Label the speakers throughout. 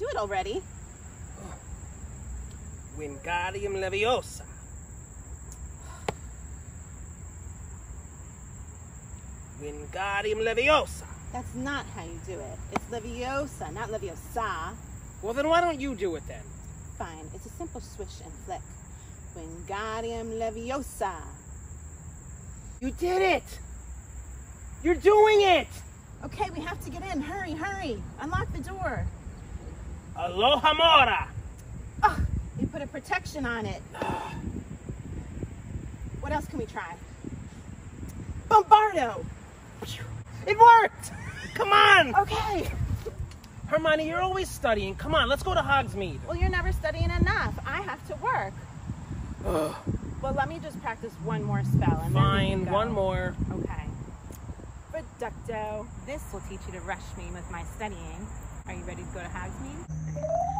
Speaker 1: Do it already.
Speaker 2: Wingardium Leviosa. Wingardium Leviosa.
Speaker 1: That's not how you do it. It's Leviosa, not Leviosa.
Speaker 2: Well, then why don't you do it then?
Speaker 1: Fine. It's a simple swish and flick. Wingardium Leviosa.
Speaker 2: You did it! You're doing it!
Speaker 1: Okay, we have to get in. Hurry, hurry. Unlock the door.
Speaker 2: Aloha Mora!
Speaker 1: Oh, you put a protection on it. What else can we try? Bombardo!
Speaker 2: It worked! Come on!
Speaker 1: Okay.
Speaker 2: Hermione, you're always studying. Come on, let's go to Hogsmeade.
Speaker 1: Well, you're never studying enough. I have to work.
Speaker 2: Ugh.
Speaker 1: Well, let me just practice one more spell. And
Speaker 2: Fine,
Speaker 1: then we can go.
Speaker 2: one more.
Speaker 1: Okay. Reducto. This will teach you to rush me with my studying. Are you ready to go to Hogsmeade?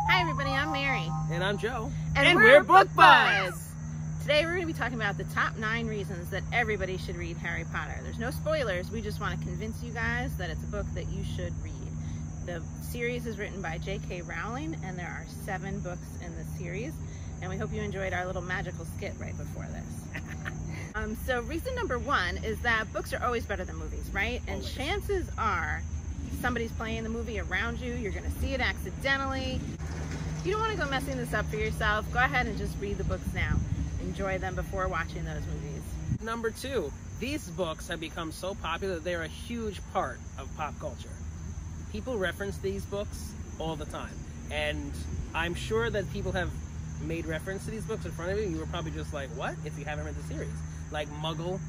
Speaker 1: Hi, everybody. I'm Mary.
Speaker 2: And I'm Joe.
Speaker 1: And we're Book Buds. Today, we're going to be talking about the top 9 reasons that everybody should read Harry Potter. There's no spoilers. We just want to convince you guys that it's a book that you should read. The series is written by J.K. Rowling, and there are 7 books in the series. And we hope you enjoyed our little magical skit right before this. So reason number 1 is that books are always better than movies, right? And
Speaker 2: Always.
Speaker 1: chances are somebody's playing the movie around you. You're going to see it accidentally. If you don't want to go messing this up for yourself, go ahead and just read the books now. Enjoy them before watching those movies.
Speaker 2: Number 2, these books have become so popular that they're a huge part of pop culture. People reference these books all the time. And I'm sure that people have made reference to these books in front of you, and you were probably just like, what? If you haven't read the series. Like Muggle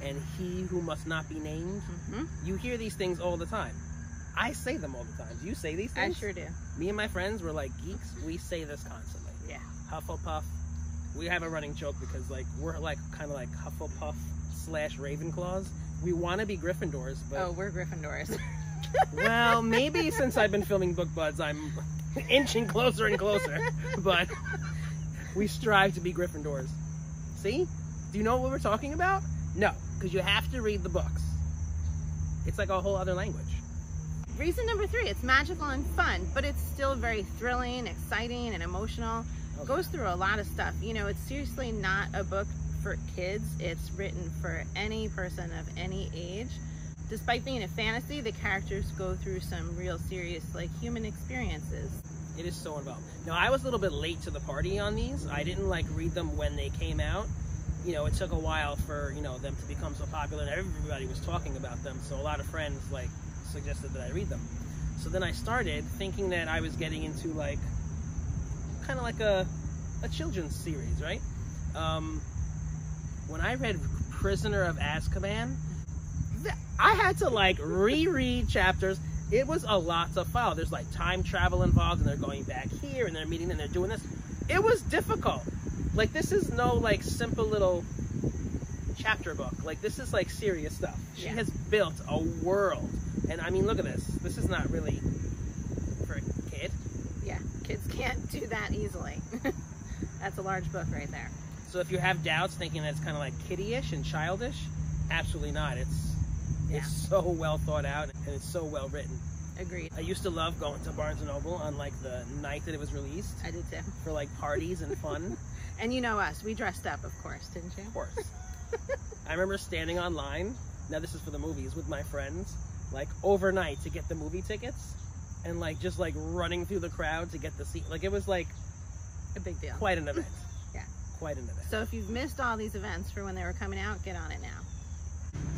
Speaker 2: and He Who Must Not Be Named. You hear these things all the time. I say them all the time. Do you say these things?
Speaker 1: I sure do.
Speaker 2: Me and my friends, we're like geeks. We say this constantly.
Speaker 1: Yeah.
Speaker 2: Hufflepuff. We have a running joke because like we're like kind of like Hufflepuff / Ravenclaws. We want to be Gryffindors, but
Speaker 1: Oh, we're Gryffindors.
Speaker 2: well, maybe since I've been filming Book Buds, I'm inching closer and closer. But we strive to be Gryffindors. See? Do you know what we're talking about? No, because you have to read the books. It's like a whole other language.
Speaker 1: Reason number 3, it's magical and fun, but it's still very thrilling, exciting, and emotional.
Speaker 2: Okay.
Speaker 1: Goes through a lot of stuff. You know, it's seriously not a book for kids. It's written for any person of any age. Despite being a fantasy, the characters go through some real serious, like, human experiences.
Speaker 2: It is so involved. Now, I was a little bit late to the party on these. I didn't like read them when they came out. You know, it took a while for, you know, them to become so popular and everybody was talking about them. So a lot of friends like suggested that I read them. So then I started thinking that I was getting into like, kind of like a children's series, right? When I read Prisoner of Azkaban, I had to like reread chapters. It was a lot to follow. There's like time travel involved and they're going back here and they're meeting and they're doing this. It was difficult. Like this is no like simple little chapter book. Like this is like serious stuff. She has built a world. And I mean, look at this. This is not really for a kid.
Speaker 1: Yeah, kids can't do that easily. That's a large book right there.
Speaker 2: So if you have doubts thinking that it's kind of like kiddie-ish and childish, absolutely not. It's so well thought out and it's so well written.
Speaker 1: Agreed.
Speaker 2: I used to love going to Barnes & Noble on like the night that it was released.
Speaker 1: I did too.
Speaker 2: For like parties and fun.
Speaker 1: And you know us, we dressed up, of course, didn't you?
Speaker 2: Of course. I remember standing online, now this is for the movies, with my friends, like overnight to get the movie tickets and like just like running through the crowd to get the seat. Like it was like
Speaker 1: a big deal.
Speaker 2: Quite an event.
Speaker 1: Yeah.
Speaker 2: Quite an event.
Speaker 1: So if you've missed all these events for when they were coming out, get on it now.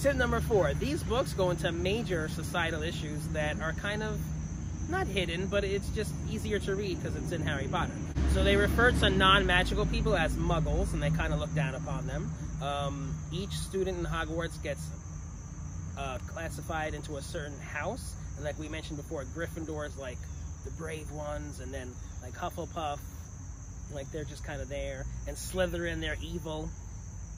Speaker 2: Tip number 4, these books go into major societal issues that are kind of not hidden, but it's just easier to read because it's in Harry Potter. So they refer to non-magical people as muggles, and they kind of look down upon them. Each student in Hogwarts gets classified into a certain house, and like we mentioned before, Gryffindor is like the brave ones, and then like Hufflepuff, like they're just kind of there, and Slytherin, they're evil.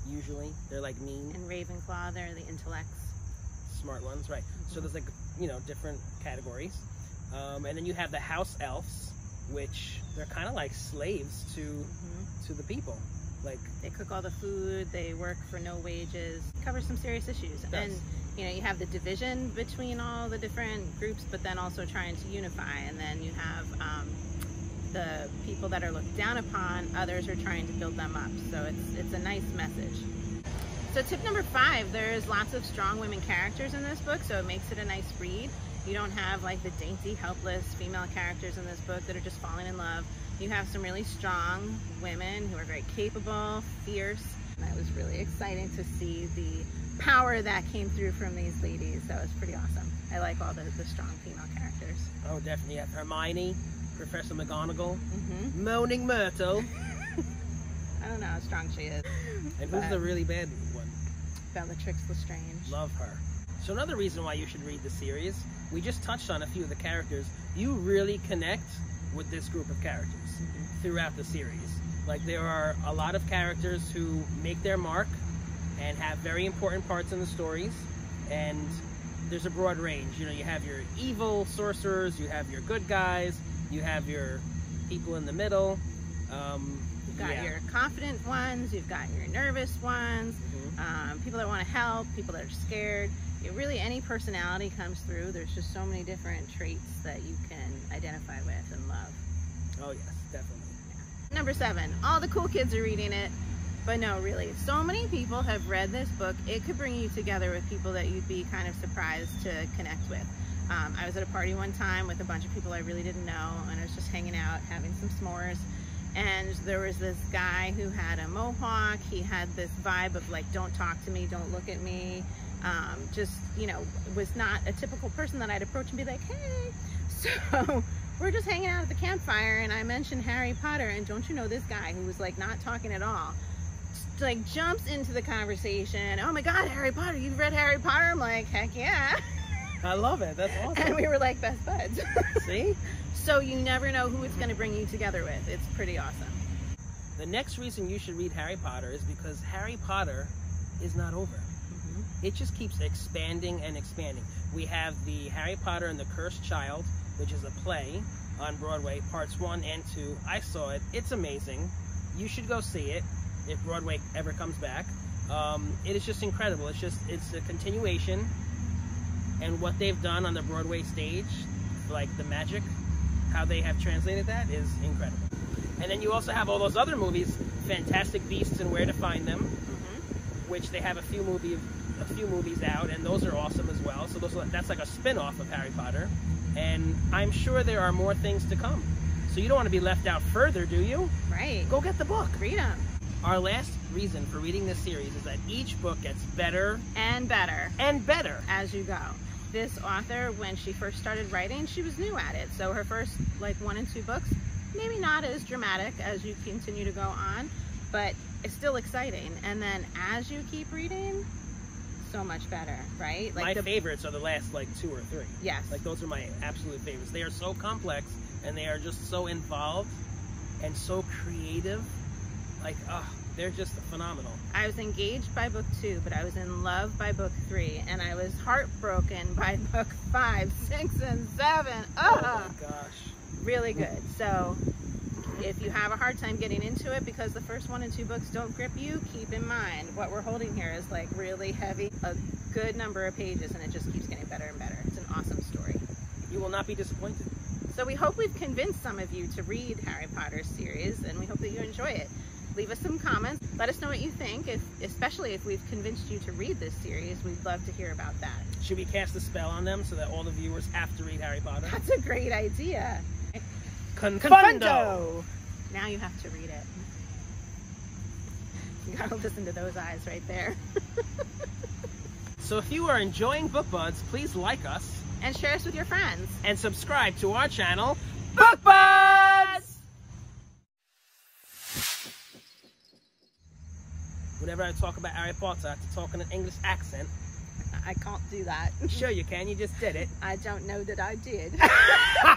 Speaker 2: Usually they're like mean.
Speaker 1: And Ravenclaw, they're the intellects.
Speaker 2: Smart ones, right. So there's like, you know, different categories. And then you have the house elves, which they're kind of like slaves to the people. Like
Speaker 1: they cook all the food, they work for no wages. It covers some serious issues. And you know, you have the division between all the different groups, but then also trying to unify. And then you have the people that are looked down upon, others are trying to build them up. So it's a nice message. So tip number 5, there's lots of strong women characters in this book, so it makes it a nice read. You don't have like the dainty, helpless female characters in this book that are just falling in love. You have some really strong women who are very capable, fierce, and it was really exciting to see the power that came through from these ladies. That was pretty awesome. I like all the strong female characters.
Speaker 2: Oh, definitely. Yeah. Hermione, Professor McGonagall, Moaning Myrtle.
Speaker 1: I don't know how strong she is.
Speaker 2: And who's the really bad one?
Speaker 1: Bellatrix Lestrange.
Speaker 2: Love her. So another reason why you should read the series, we just touched on a few of the characters. You really connect with this group of characters throughout the series. Like, there are a lot of characters who make their mark and have very important parts in the stories, and there's a broad range. You know, you have your evil sorcerers, you have your good guys, you have your people in the middle.
Speaker 1: You've got your confident ones, you've got your nervous ones, people that want to help, people that are scared. Really, any personality comes through. There's just so many different traits that you can identify with and love.
Speaker 2: Oh yes, definitely.
Speaker 1: Yeah. Number 7, all the cool kids are reading it, but no, really, so many people have read this book. It could bring you together with people that you'd be kind of surprised to connect with. I was at a party one time with a bunch of people I really didn't know, and I was just hanging out, having some s'mores. And there was this guy who had a mohawk. He had this vibe of like, don't talk to me, don't look at me. Just, you know, was not a typical person that I'd approach and be like, hey. So we're just hanging out at the campfire, and I mentioned Harry Potter, and don't you know, this guy who was like not talking at all, like jumps into the conversation. Oh my God, Harry Potter, you've read Harry Potter? I'm like, heck yeah.
Speaker 2: I love it. That's awesome.
Speaker 1: And we were like best buds.
Speaker 2: See?
Speaker 1: So you never know who it's going to bring you together with. It's pretty awesome.
Speaker 2: The next reason you should read Harry Potter is because Harry Potter is not over. It just keeps expanding and expanding. We have the Harry Potter and the Cursed Child, which is a play on Broadway, parts 1 and 2. I saw it. It's amazing. You should go see it if Broadway ever comes back. It is just incredible. It's a continuation, and what they've done on the Broadway stage, like the magic, how they have translated that is incredible. And then you also have all those other movies, Fantastic Beasts and Where to Find Them, which they have a few movies out, and those are awesome as well. So that's like a spin-off of Harry Potter, and I'm sure there are more things to come. So you don't want to be left out further, do you?
Speaker 1: Right.
Speaker 2: Go get the book.
Speaker 1: Read them.
Speaker 2: Our last reason for reading this series is that each book gets better
Speaker 1: and better
Speaker 2: and better
Speaker 1: as you go. This author, when she first started writing, she was new at it. So her first like 1 and 2 books, maybe not as dramatic as you continue to go on, but it's still exciting. And then as you keep reading, so much better, right? Like
Speaker 2: my favorites are the last like 2 or 3.
Speaker 1: Yes.
Speaker 2: Like those are my absolute favorites. They are so complex, and they are just so involved and so creative. Like, they're just phenomenal.
Speaker 1: I was engaged by book 2, but I was in love by book 3, and I was heartbroken by book 5, 6, and 7.
Speaker 2: Oh my gosh.
Speaker 1: Really good. So if you have a hard time getting into it because the first 1 and 2 books don't grip you, keep in mind what we're holding here is like really heavy, a good number of pages, and it just keeps getting better and better. It's an awesome story.
Speaker 2: You will not be disappointed.
Speaker 1: So we hope we've convinced some of you to read Harry Potter series, and we hope that you enjoy it. Leave us some comments. Let us know what you think, especially if we've convinced you to read this series. We'd love to hear about that.
Speaker 2: Should we cast a spell on them so that all the viewers have to read Harry Potter?
Speaker 1: That's a great idea.
Speaker 2: Confundo!
Speaker 1: Now you have to read it. You gotta listen to those eyes right there.
Speaker 2: So if you are enjoying BookBuds, please like us.
Speaker 1: And share us with your friends.
Speaker 2: And subscribe to our channel, BookBuds! Whenever I talk about Harry Potter, I have to talk in an English accent.
Speaker 1: I can't do that.
Speaker 2: Sure you can, you just did it.
Speaker 1: I don't know that I did.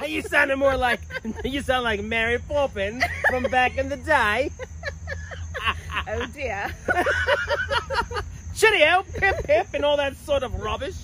Speaker 2: You sounded more like, you sound like Mary Poppins from back in the day.
Speaker 1: Oh dear.
Speaker 2: Cheerio, pip pip, and all that sort of rubbish.